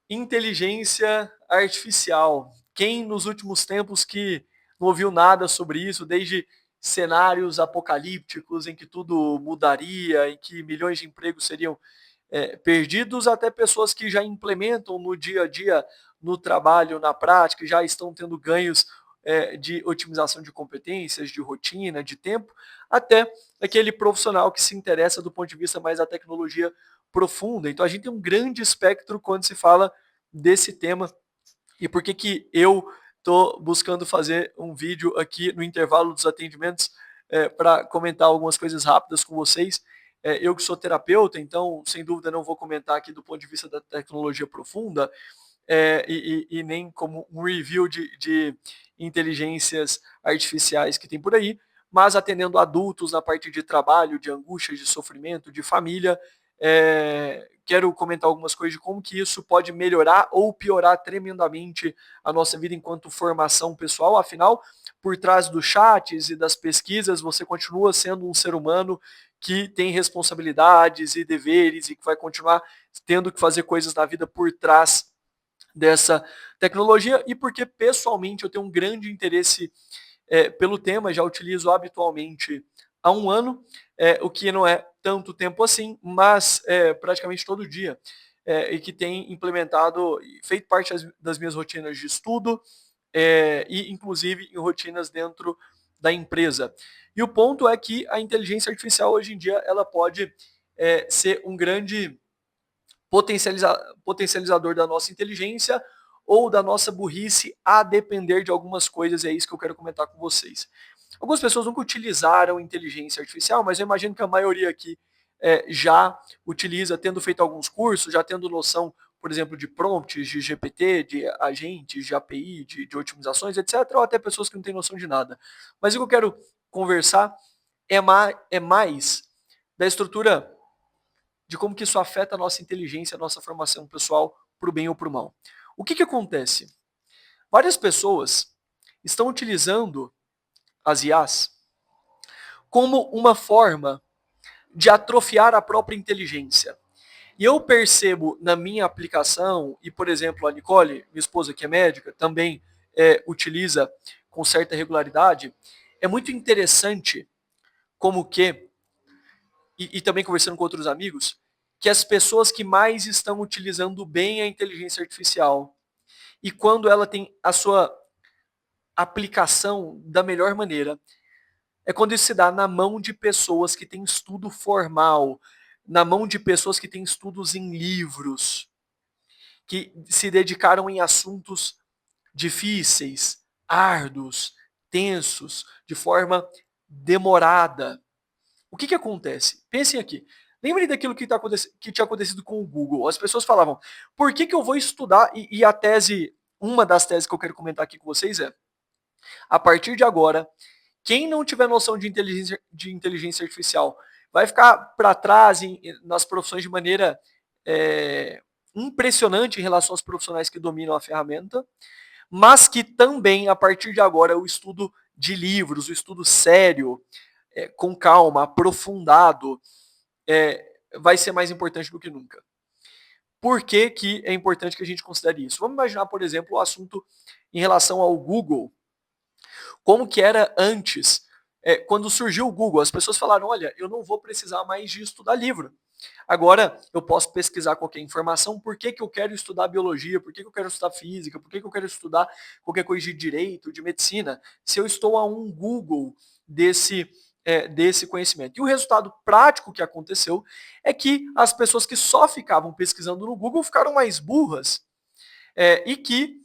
Inteligência artificial. Quem nos últimos tempos que não ouviu nada sobre isso, desde cenários apocalípticos em que tudo mudaria, em que milhões de empregos seriam perdidos, até pessoas que já implementam no dia a dia, no trabalho, na prática, já estão tendo ganhos de otimização de competências, de rotina, de tempo, até aquele profissional que se interessa do ponto de vista mais da tecnologia profunda. Então a gente tem um grande espectro quando se fala desse tema. E por que que eu estou buscando fazer um vídeo aqui no intervalo dos atendimentos para comentar algumas coisas rápidas com vocês? Eu que sou terapeuta, então sem dúvida não vou comentar aqui do ponto de vista da tecnologia profunda, e nem como um review de inteligências artificiais que tem por aí, mas atendendo adultos na parte de trabalho, de angústia, de sofrimento, de família. Quero comentar algumas coisas de como que isso pode melhorar ou piorar tremendamente a nossa vida enquanto formação pessoal. Afinal, por trás dos chats e das pesquisas, você continua sendo um ser humano que tem responsabilidades e deveres e que vai continuar tendo que fazer coisas na vida por trás dessa tecnologia, e porque pessoalmente eu tenho um grande interesse pelo tema, já utilizo habitualmente há um ano, o que não é tanto tempo assim, mas praticamente todo dia, e que tem implementado e feito parte das minhas rotinas de estudo, e inclusive em rotinas dentro da empresa. E o ponto é que a inteligência artificial hoje em dia ela pode ser um grande potencializador da nossa inteligência ou da nossa burrice, a depender de algumas coisas, e é isso que eu quero comentar com vocês. Algumas pessoas nunca utilizaram inteligência artificial, mas eu imagino que a maioria aqui já utiliza, tendo feito alguns cursos, já tendo noção, por exemplo, de prompts, de GPT, de agentes, de API, de otimizações, etc., ou até pessoas que não têm noção de nada. Mas o que eu quero conversar é mais da estrutura de como que isso afeta a nossa inteligência, a nossa formação pessoal, para o bem ou para o mal. O que acontece? Várias pessoas estão utilizando as IAs como uma forma de atrofiar a própria inteligência. E eu percebo na minha aplicação, e por exemplo, a Nicole, minha esposa que é médica, também utiliza com certa regularidade, é muito interessante como que, e também conversando com outros amigos, que as pessoas que mais estão utilizando bem a inteligência artificial e quando ela tem a sua aplicação da melhor maneira, é quando isso se dá na mão de pessoas que têm estudo formal, na mão de pessoas que têm estudos em livros, que se dedicaram em assuntos difíceis, árduos, tensos, de forma demorada. O que acontece? Pensem aqui. Lembrem daquilo que tinha acontecido com o Google. As pessoas falavam, por que eu vou estudar? E a tese, uma das teses que eu quero comentar aqui com vocês é, a partir de agora, quem não tiver noção de inteligência artificial vai ficar para trás nas profissões de maneira impressionante em relação aos profissionais que dominam a ferramenta, mas que também, a partir de agora, o estudo de livros, o estudo sério, com calma, aprofundado, vai ser mais importante do que nunca. Por que, que é importante que a gente considere isso? Vamos imaginar, por exemplo, o assunto em relação ao Google. Como que era antes, quando surgiu o Google, as pessoas falaram, olha, eu não vou precisar mais de estudar livro. Agora eu posso pesquisar qualquer informação, por que eu quero estudar biologia, por que eu quero estudar física, por que eu quero estudar qualquer coisa de direito, de medicina, se eu estou a um Google desse conhecimento. E o resultado prático que aconteceu é que as pessoas que só ficavam pesquisando no Google ficaram mais burras, e que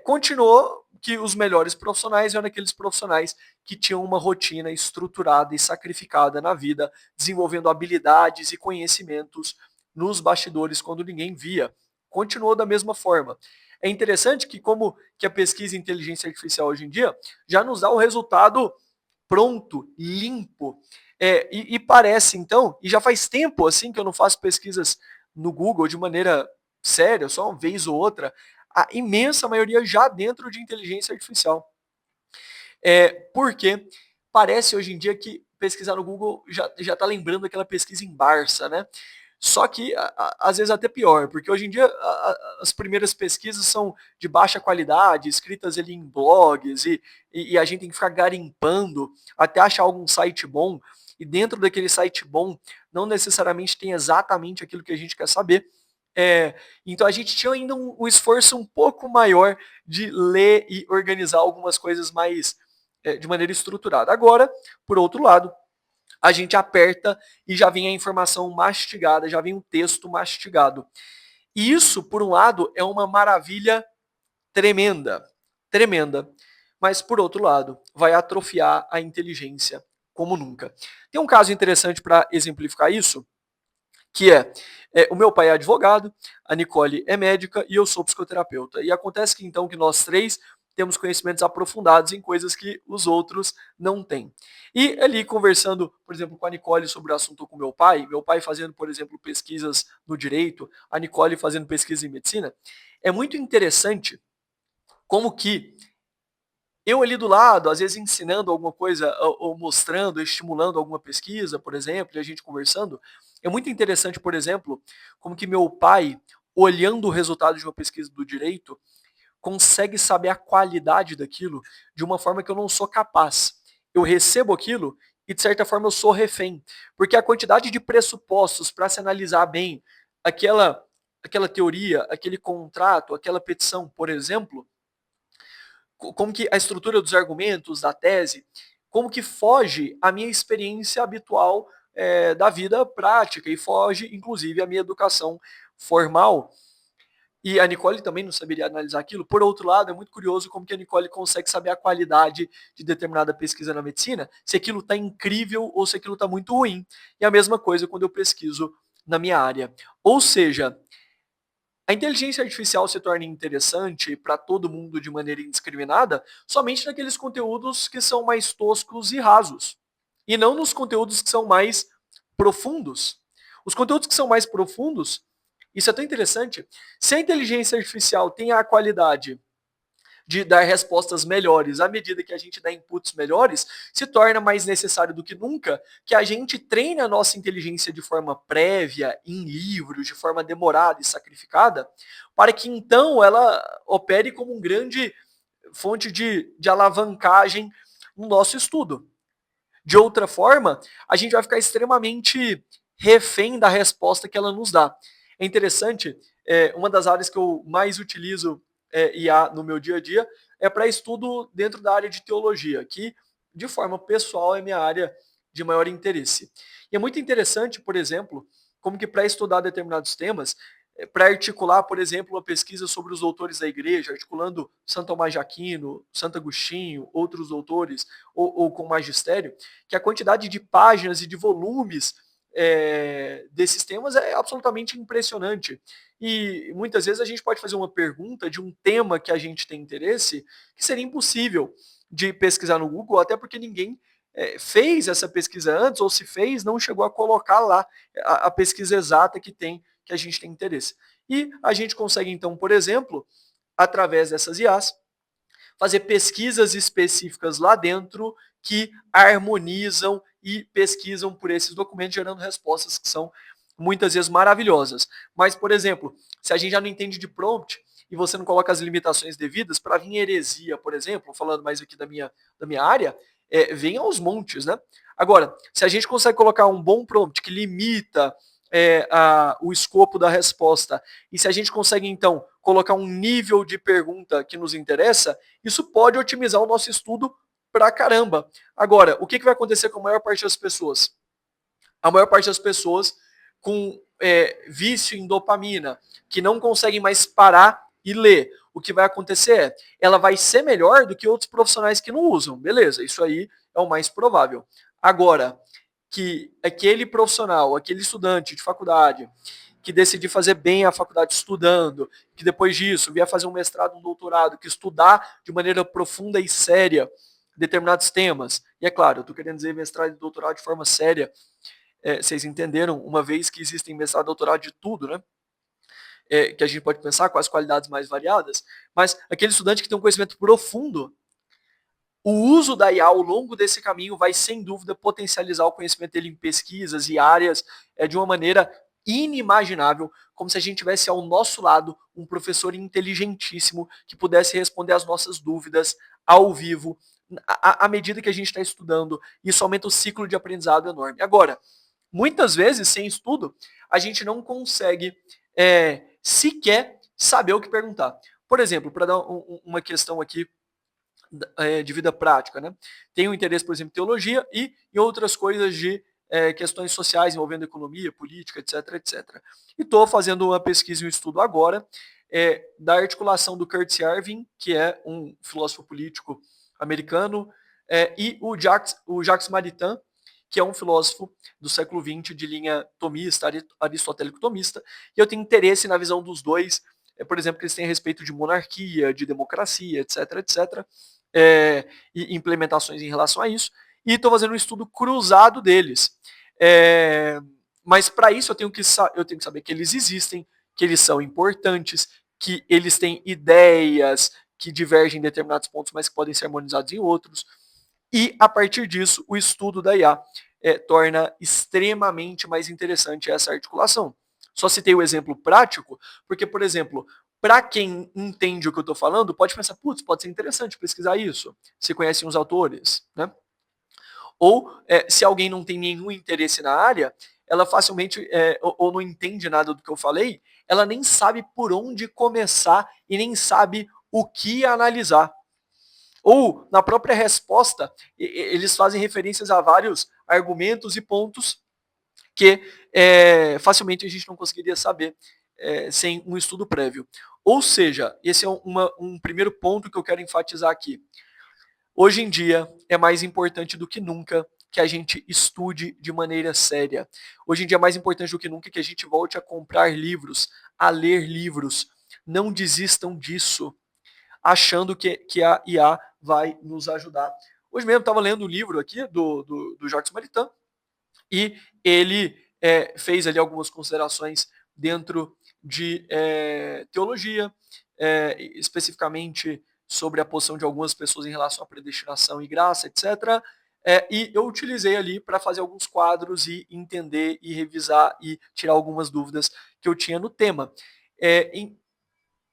continuou que os melhores profissionais eram aqueles profissionais que tinham uma rotina estruturada e sacrificada na vida, desenvolvendo habilidades e conhecimentos nos bastidores quando ninguém via. Continuou da mesma forma. É interessante que como que a pesquisa em inteligência artificial hoje em dia já nos dá o resultado pronto, limpo, e parece então, e já faz tempo assim que eu não faço pesquisas no Google de maneira séria, só uma vez ou outra, a imensa maioria já dentro de inteligência artificial. Porque parece hoje em dia que pesquisar no Google já está lembrando aquela pesquisa em Barça, né? Só que, às vezes, até pior, porque hoje em dia as primeiras pesquisas são de baixa qualidade, escritas ali em blogs, e a gente tem que ficar garimpando até achar algum site bom, e dentro daquele site bom, não necessariamente tem exatamente aquilo que a gente quer saber. Então a gente tinha ainda um esforço um pouco maior de ler e organizar algumas coisas mais de maneira estruturada. Agora, por outro lado, a gente aperta e já vem a informação mastigada, já vem um texto mastigado. E isso, por um lado, é uma maravilha tremenda, tremenda. Mas, por outro lado, vai atrofiar a inteligência como nunca. Tem um caso interessante para exemplificar isso, que o meu pai é advogado, a Nicole é médica e eu sou psicoterapeuta. E acontece que então que nós três temos conhecimentos aprofundados em coisas que os outros não têm. E ali conversando, por exemplo, com a Nicole sobre o assunto com meu pai fazendo, por exemplo, pesquisas no direito, a Nicole fazendo pesquisa em medicina, é muito interessante como que eu ali do lado, às vezes ensinando alguma coisa, ou mostrando, estimulando alguma pesquisa, por exemplo, e a gente conversando, é muito interessante, por exemplo, como que meu pai, olhando o resultado de uma pesquisa do direito, consegue saber a qualidade daquilo de uma forma que eu não sou capaz. Eu recebo aquilo e, de certa forma, eu sou refém. Porque a quantidade de pressupostos para se analisar bem aquela teoria, aquele contrato, aquela petição, por exemplo, como que a estrutura dos argumentos, da tese, como que foge à minha experiência habitual da vida prática e foge, inclusive, à minha educação formal. E a Nicole também não saberia analisar aquilo. Por outro lado, é muito curioso como que a Nicole consegue saber a qualidade de determinada pesquisa na medicina, se aquilo está incrível ou se aquilo está muito ruim. E a mesma coisa quando eu pesquiso na minha área. Ou seja, a inteligência artificial se torna interessante para todo mundo de maneira indiscriminada somente naqueles conteúdos que são mais toscos e rasos, e não nos conteúdos que são mais profundos. Os conteúdos que são mais profundos, isso é tão interessante, se a inteligência artificial tem a qualidade de dar respostas melhores à medida que a gente dá inputs melhores, se torna mais necessário do que nunca que a gente treine a nossa inteligência de forma prévia, em livros, de forma demorada e sacrificada, para que então ela opere como um grande fonte de alavancagem no nosso estudo. De outra forma, a gente vai ficar extremamente refém da resposta que ela nos dá. É interessante, uma das áreas que eu mais utilizo IA no meu dia a dia é para estudo dentro da área de teologia, que de forma pessoal é minha área de maior interesse. E é muito interessante, por exemplo, como que para estudar determinados temas, para articular, por exemplo, uma pesquisa sobre os doutores da igreja, articulando Santo Tomás de Aquino, Santo Agostinho, outros doutores, ou com magistério, que a quantidade de páginas e de volumes desses temas é absolutamente impressionante. E muitas vezes a gente pode fazer uma pergunta de um tema que a gente tem interesse, que seria impossível de pesquisar no Google, até porque ninguém fez essa pesquisa antes, ou se fez, não chegou a colocar lá a pesquisa exata que a gente tem interesse. E a gente consegue, então, por exemplo, através dessas IAs, fazer pesquisas específicas lá dentro que harmonizam e pesquisam por esses documentos, gerando respostas que são muitas vezes maravilhosas. Mas, por exemplo, se a gente já não entende de prompt e você não coloca as limitações devidas, para vir heresia, por exemplo, falando mais aqui da minha área, vem aos montes, né? Agora, se a gente consegue colocar um bom prompt que limita o escopo da resposta, e se a gente consegue, então, colocar um nível de pergunta que nos interessa, isso pode otimizar o nosso estudo pra caramba. Agora, o que vai acontecer com a maior parte das pessoas? A maior parte das pessoas com vício em dopamina, que não conseguem mais parar e ler. O que vai acontecer ela vai ser melhor do que outros profissionais que não usam. Beleza, isso aí é o mais provável. Agora, que aquele profissional, aquele estudante de faculdade, que decidir fazer bem a faculdade estudando, que depois disso vier fazer um mestrado, um doutorado, que estudar de maneira profunda e séria determinados temas. E é claro, eu estou querendo dizer mestrado e doutorado de forma séria, vocês entenderam, uma vez que existem mestrado e doutorado de tudo, né? Que a gente pode pensar com as qualidades mais variadas, mas aquele estudante que tem um conhecimento profundo, o uso da IA ao longo desse caminho vai, sem dúvida, potencializar o conhecimento dele em pesquisas e áreas de uma maneira inimaginável, como se a gente tivesse ao nosso lado um professor inteligentíssimo que pudesse responder às nossas dúvidas ao vivo, à medida que a gente está estudando. Isso aumenta o ciclo de aprendizado enorme. Agora, muitas vezes, sem estudo, a gente não consegue sequer saber o que perguntar. Por exemplo, para dar uma questão aqui de vida prática, né? Tenho interesse, por exemplo, em teologia e em outras coisas de questões sociais envolvendo economia, política, etc, etc. E estou fazendo uma pesquisa e um estudo agora da articulação do Curtis Yarvin, que é um filósofo político americano, e o Jacques Maritain, que é um filósofo do século XX de linha tomista, aristotélico-tomista, e eu tenho interesse na visão dos dois, por exemplo, que eles têm a respeito de monarquia, de democracia, etc, etc, e implementações em relação a isso, e estou fazendo um estudo cruzado deles. Mas para isso eu tenho que saber que eles existem, que eles são importantes, que eles têm ideias que divergem em determinados pontos, mas que podem ser harmonizados em outros. E, a partir disso, o estudo da IA torna extremamente mais interessante essa articulação. Só citei o exemplo prático, porque, por exemplo, para quem entende o que eu estou falando, pode pensar, putz, pode ser interessante pesquisar isso, se conhecem os autores, né? Ou, se alguém não tem nenhum interesse na área, ela facilmente, ou não entende nada do que eu falei, ela nem sabe por onde começar e nem sabe o que analisar. Ou, na própria resposta, eles fazem referências a vários argumentos e pontos que facilmente a gente não conseguiria saber sem um estudo prévio. Ou seja, esse é um primeiro ponto que eu quero enfatizar aqui. Hoje em dia, é mais importante do que nunca que a gente estude de maneira séria. Hoje em dia é mais importante do que nunca que a gente volte a comprar livros, a ler livros. Não desistam disso, achando que a IA vai nos ajudar. Hoje mesmo estava lendo um livro aqui do Jacques Maritain e ele fez ali algumas considerações dentro de teologia, especificamente sobre a posição de algumas pessoas em relação à predestinação e graça, etc. E eu utilizei ali para fazer alguns quadros e entender e revisar e tirar algumas dúvidas que eu tinha no tema.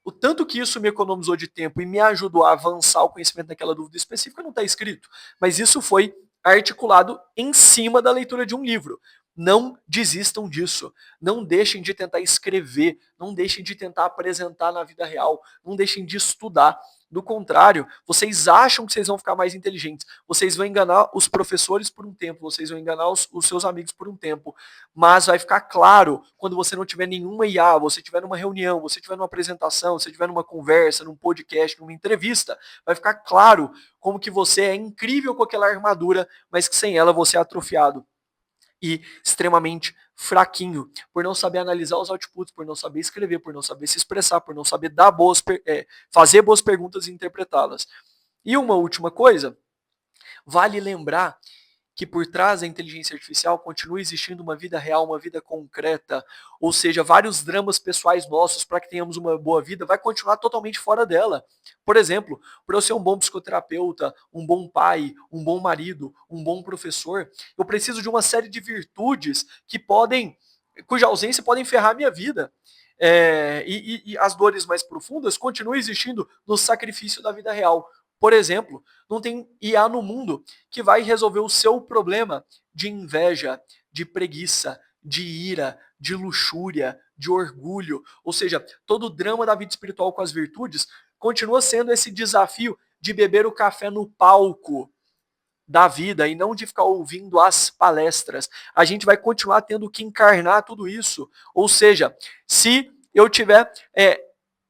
O tanto que isso me economizou de tempo e me ajudou a avançar o conhecimento daquela dúvida específica não está escrito, mas isso foi articulado em cima da leitura de um livro. Não desistam disso. Não deixem de tentar escrever. Não deixem de tentar apresentar na vida real. Não deixem de estudar. Do contrário, vocês acham que vocês vão ficar mais inteligentes. Vocês vão enganar os professores por um tempo. Vocês vão enganar os seus amigos por um tempo. Mas vai ficar claro quando você não tiver nenhuma IA, você estiver numa reunião, você estiver numa apresentação, você estiver numa conversa, num podcast, numa entrevista, vai ficar claro como que você é incrível com aquela armadura, mas que sem ela você é atrofiado e extremamente fraquinho, por não saber analisar os outputs, por não saber escrever, por não saber se expressar, por não saber dar fazer boas perguntas e interpretá-las. E uma última coisa, vale lembrar que por trás da inteligência artificial continua existindo uma vida real, uma vida concreta, ou seja, vários dramas pessoais nossos para que tenhamos uma boa vida, vai continuar totalmente fora dela. Por exemplo, para eu ser um bom psicoterapeuta, um bom pai, um bom marido, um bom professor, eu preciso de uma série de virtudes cuja ausência podem ferrar a minha vida. E as dores mais profundas continuam existindo no sacrifício da vida real. Por exemplo, não tem IA no mundo que vai resolver o seu problema de inveja, de preguiça, de ira, de luxúria, de orgulho. Ou seja, todo o drama da vida espiritual com as virtudes continua sendo esse desafio de beber o café no palco da vida e não de ficar ouvindo as palestras. A gente vai continuar tendo que encarnar tudo isso. Ou seja, se eu tiver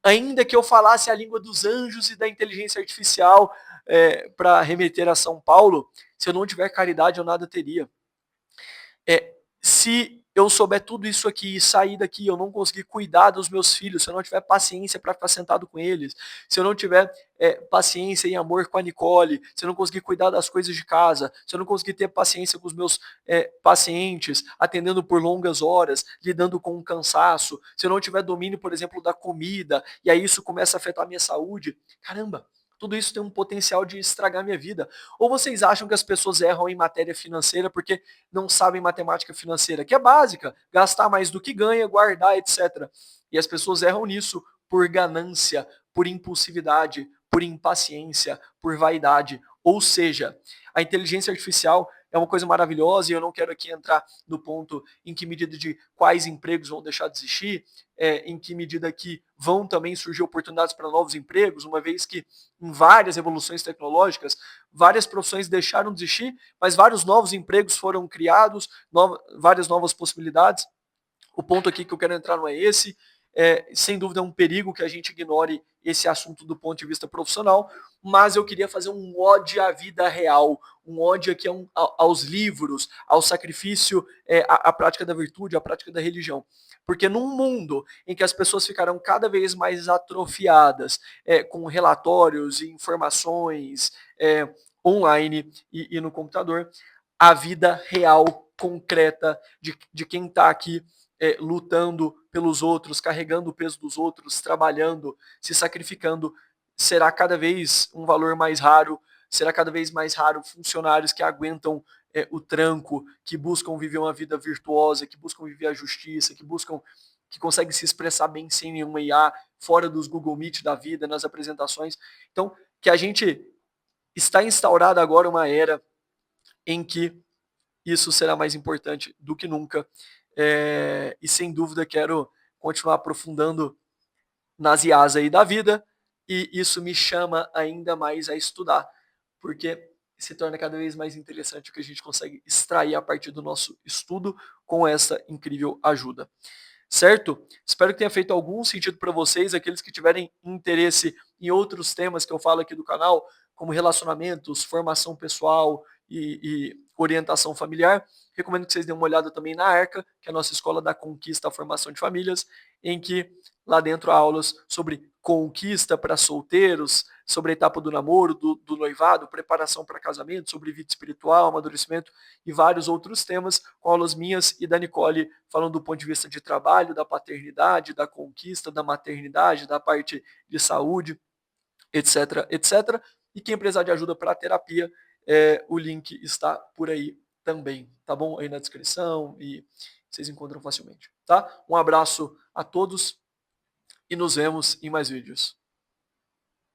ainda que eu falasse a língua dos anjos e da inteligência artificial para remeter a São Paulo, se eu não tiver caridade, eu nada teria. Se eu souber tudo isso aqui e sair daqui, eu não conseguir cuidar dos meus filhos, se eu não tiver paciência para ficar sentado com eles, se eu não tiver paciência e amor com a Nicole, se eu não conseguir cuidar das coisas de casa, se eu não conseguir ter paciência com os meus pacientes, atendendo por longas horas, lidando com o cansaço, se eu não tiver domínio, por exemplo, da comida, e aí isso começa a afetar a minha saúde, caramba, tudo isso tem um potencial de estragar minha vida. Ou vocês acham que as pessoas erram em matéria financeira porque não sabem matemática financeira, que é básica, gastar mais do que ganha, guardar, etc. E as pessoas erram nisso por ganância, por impulsividade, por impaciência, por vaidade. Ou seja, a inteligência artificial é uma coisa maravilhosa e eu não quero aqui entrar no ponto em que medida de quais empregos vão deixar de existir, em que medida que vão também surgir oportunidades para novos empregos, uma vez que em várias revoluções tecnológicas, várias profissões deixaram de existir, mas vários novos empregos foram criados, várias novas possibilidades. O ponto aqui que eu quero entrar não é esse. Sem dúvida é um perigo que a gente ignore esse assunto do ponto de vista profissional, mas eu queria fazer um ode à vida real, um ode aqui aos livros, ao sacrifício, à prática da virtude, à prática da religião. Porque num mundo em que as pessoas ficarão cada vez mais atrofiadas, com relatórios e informações online e no computador, a vida real, concreta, de quem está aqui lutando pelos outros, carregando o peso dos outros, trabalhando, se sacrificando, será cada vez um valor mais raro, será cada vez mais raro funcionários que aguentam o tranco, que buscam viver uma vida virtuosa, que buscam viver a justiça, que conseguem se expressar bem sem nenhuma IA, fora dos Google Meet da vida, nas apresentações. Então, que a gente está instaurada agora uma era em que isso será mais importante do que nunca. E sem dúvida quero continuar aprofundando nas IAs aí da vida, e isso me chama ainda mais a estudar, porque se torna cada vez mais interessante o que a gente consegue extrair a partir do nosso estudo com essa incrível ajuda. Certo? Espero que tenha feito algum sentido para vocês, aqueles que tiverem interesse em outros temas que eu falo aqui do canal, como relacionamentos, formação pessoal e orientação familiar. Recomendo que vocês deem uma olhada também na Arca, que é a nossa escola da conquista, a formação de famílias, em que lá dentro há aulas sobre conquista para solteiros, sobre a etapa do namoro, do noivado, preparação para casamento, sobre vida espiritual, amadurecimento e vários outros temas, com aulas minhas e da Nicole, falando do ponto de vista de trabalho, da paternidade, da conquista, da maternidade, da parte de saúde, etc, etc. E quem precisar de ajuda para terapia, o link está por aí também, tá bom? Aí na descrição e vocês encontram facilmente, tá? Um abraço a todos e nos vemos em mais vídeos.